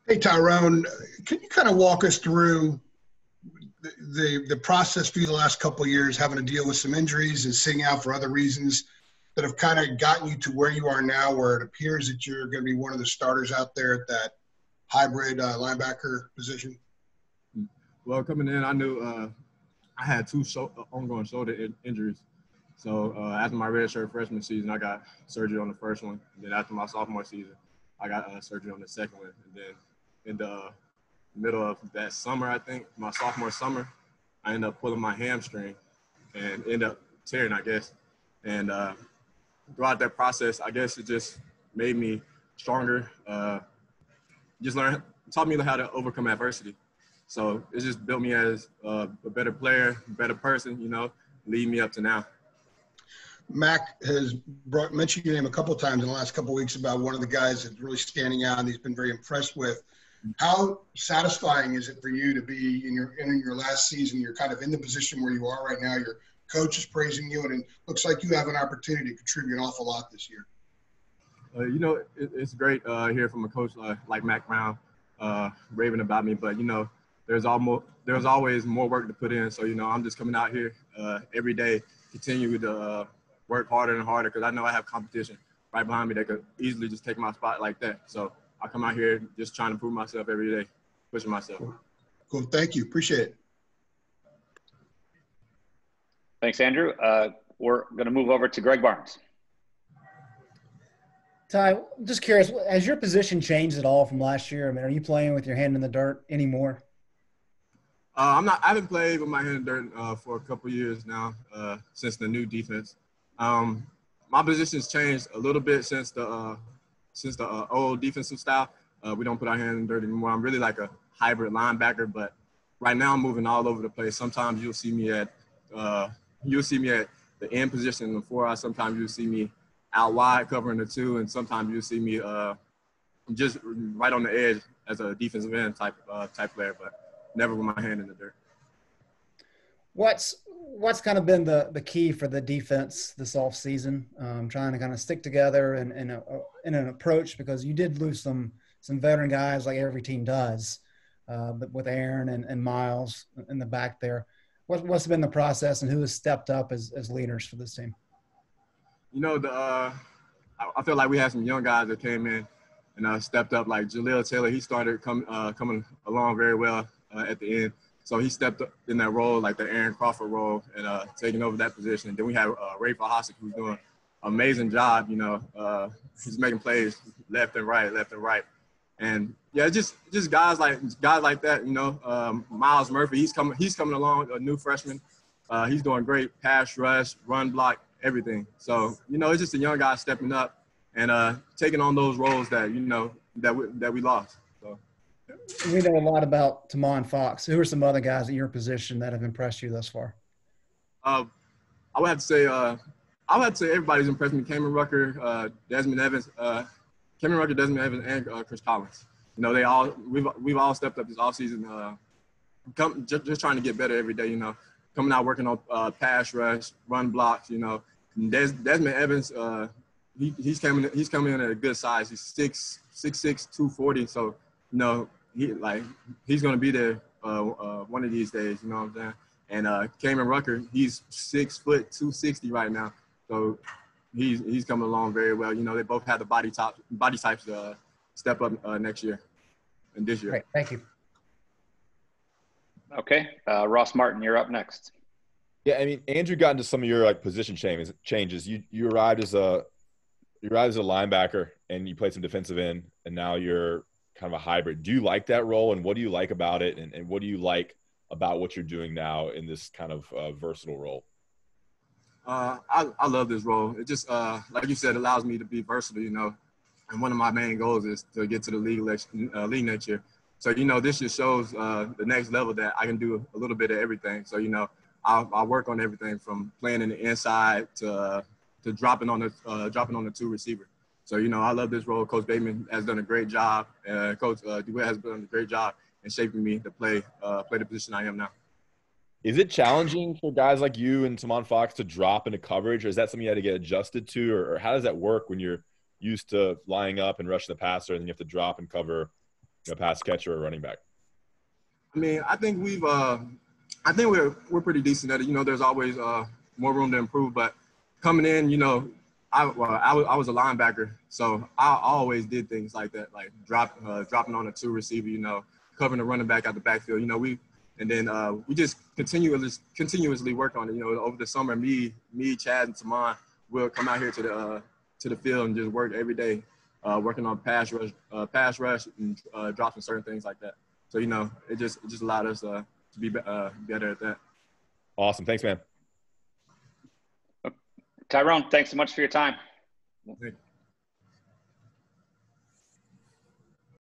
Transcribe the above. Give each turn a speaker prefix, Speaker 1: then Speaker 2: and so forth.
Speaker 1: Hey, Tyrone, can you kind of walk us through the process through the last couple of years, having to deal with some injuries and sitting out for other reasons that have kind of gotten you to where you are now, where it appears that you're going to be one of the starters out there at that hybrid linebacker position?
Speaker 2: Well, coming in, I knew I had two ongoing shoulder injuries. So after my redshirt freshman season, I got surgery on the first one. And then after my sophomore season, I got surgery on the second one. And then in the middle of that summer, I think, my sophomore summer, I ended up pulling my hamstring and ended up tearing, I guess. And throughout that process, I guess it just made me stronger. Taught me how to overcome adversity. So it just built me as a better player, better person, lead me up to now.
Speaker 1: Mac has mentioned your name a couple of times in the last couple of weeks about one of the guys that's really standing out and he's been very impressed with. How satisfying is it for you to be in your last season? You're kind of in the position where you are right now. Your coach is praising you, and it looks like you have an opportunity to contribute an awful lot this year.
Speaker 2: It's great hearing from a coach like Mac Brown raving about me, but, there's always more work to put in. So, I'm just coming out here every day, continue to work harder and harder because I know I have competition right behind me that could easily just take my spot like that. So I come out here just trying to prove myself every day, pushing myself.
Speaker 1: Cool. Thank you. Appreciate it.
Speaker 3: Thanks, Andrew. We're going to move over to Greg Barnes.
Speaker 4: Ty, I'm just curious, has your position changed at all from last year? I mean, are you playing with your hand in the dirt anymore?
Speaker 2: I haven't played with my hand in the dirt for a couple years now, since the new defense. My position's changed a little bit since the old defensive style. We don't put our hand in the dirt anymore. I'm really like a hybrid linebacker, but right now I'm moving all over the place. Sometimes you'll see me at the end position in the 4. Sometimes you'll see me out wide covering the 2, and sometimes you'll see me just right on the edge as a defensive end type player, but never with my hand in the dirt.
Speaker 4: What's kind of been the key for the defense this offseason, trying to kind of stick together in an approach, because you did lose some veteran guys like every team does, but with Aaron and Miles in the back there. What's been the process, and who has stepped up as leaders for this team?
Speaker 2: I feel like we had some young guys that came in and stepped up, like Jaleel Taylor. He started coming along very well at the end. So he stepped up in that role, like the Aaron Crawford role, and taking over that position. Then we have Ray Fahasik, who's doing an amazing job. He's making plays left and right. And yeah, just guys like that. Miles Murphy, he's coming along, a new freshman. He's doing great, pass rush, run block, everything. So it's just a young guy stepping up and taking on those roles that that we lost. So.
Speaker 4: We know a lot about Tamon Fox. Who are some other guys at your position that have impressed you thus far?
Speaker 2: I would have to say everybody's impressed me. Cameron Rucker, Desmond Evans, and Chris Collins. We've all stepped up this offseason. Just trying to get better every day. Coming out working on pass rush, run blocks. Desmond Evans, he's coming in at a good size. He's 6'6", 240. So he's gonna be there one of these days. You know what I'm saying? And Cameron Rucker, he's 6 foot 260 right now. So he's coming along very well. They both have the body types to step up next year and this year.
Speaker 4: Great, thank you.
Speaker 3: Okay, Ross Martin, you're up next.
Speaker 5: Yeah, I mean, Andrew got into some of your position changes. You arrived as a linebacker and you played some defensive end, and now you're kind of a hybrid. Do you like that role, and what do you like about it, and what do you like about what you're doing now in this kind of versatile role?
Speaker 2: I love this role. It just, like you said, allows me to be versatile, and one of my main goals is to get to the league next year. So, this just shows the next level that I can do a little bit of everything. So, I work on everything from playing in the inside to dropping on the 2 receiver. So, I love this role. Coach Bateman has done a great job. Coach DeWitt has done a great job in shaping me to play the position I am now.
Speaker 5: Is it challenging for guys like you and Tamon Fox to drop into coverage, or is that something you had to get adjusted to, or how does that work when you're used to lining up and rushing the passer and then you have to drop and cover a pass catcher or running back?
Speaker 2: I mean, I think we're pretty decent at it. You know, there's always more room to improve, but coming in, you know, I was a linebacker, so I always did things like that, like dropping on a 2 receiver, you know, covering the running back out the backfield. You know, we just continuously work on it. You know, over the summer, me, Chad, and Taman will come out here to the field and just work every day, working on pass rush, and drops and certain things like that. So, you know, it just allowed us to be better at that.
Speaker 5: Awesome. Thanks, man.
Speaker 3: Tyrone, thanks so much for your time.
Speaker 2: Thank you.